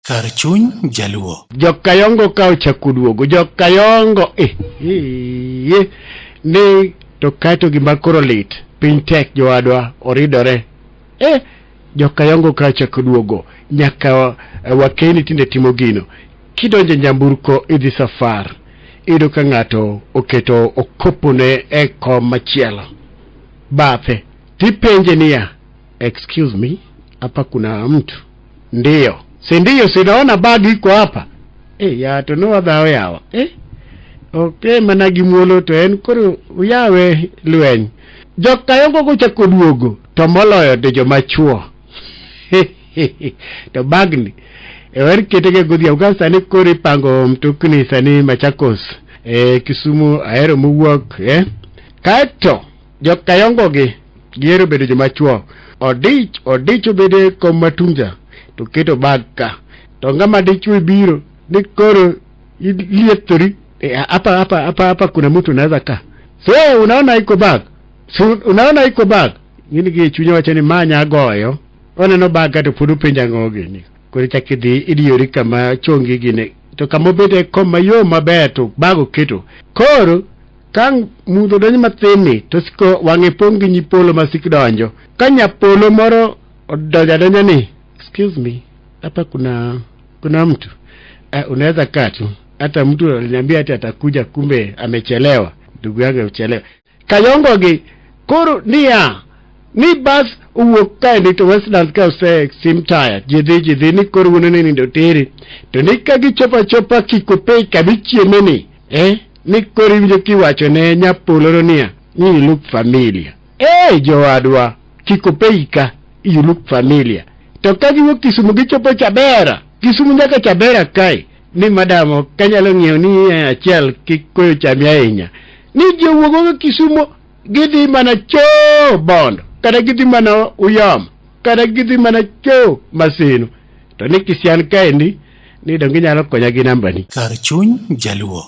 Kar chuny jaluo. Jokayongo ka ochako duogo. Jokayongo ni to kato gima koro lit. Piny tek jowadwa oridore. Jokayongo ka ochako duogo. Nyaka wakeni tinde timo gino. Kidonje nyamburko idhi safar. Ido ka ng'ato oketo okopone e kom machielo. Bathe. Tipenje niya, excuse me, hapa kuna mtu. Ndiyo. Sindiyo, sinaona bagi iko hapa. Ya to no wadhao yawa. Okay, managi muolo to en koro uyawe lweny. Jokayongo gochako duogo to moloyo de joma chuo. To bagni wer ketege godhiambo ka sani koro ipango mtokni sani Machakos, Kisumu, Ahero mowuok, kaeto jokayongo gi giero bedo joma chuo. Odich obede kom matunja to keto bag ka. To ngama dichwe biro ni koro liethori hapa kuna mtu anaweza ka. So unaona iko bag. Ngini gi chunya wacha ni manya goyo. Oneno bag ka to pudu penja ngoge ni. Koro chakidhi idiyori kama chongi gine. To kama obede kom mayo maber to bag oketo. Koro kang mudho donjo mathini to siko wang'e pong' gi nyipolo masik donjo. Ka nyapolo moro odonjo ni, excuse me, hapa kuna mtu. Unaweza katu. Hata mtu aliniambia hata atakuja kumbe amechelewa. Ndugu yangu amechelewa. Kayongo gi koro ni bas uwuok kae ni to Westlands ka ose sim tire. Jidhi ni koro unene ni ndoteri. To ni ka gichopa Kikopey kabichieme ni. Ni koro winjo kiwacho ne nyapolo niya, ni look familia. Jowadwa, Kikopey ka, you look familia. To ka giwuok Kisumu gichopo Chabera. Kisumu nyaka Chabera kae. Ni madamo kanyalo ng'iewo ni achiel kikoyo chami ahinya. Ni jowuogo Kisumu gidhi mana cho Bondo, kata gidhi mana Uyam, kata gidhi mana cho Maseno. To ni Kisian kae ni donge nyalo konya gi namba ni. Kar chuny jaluo.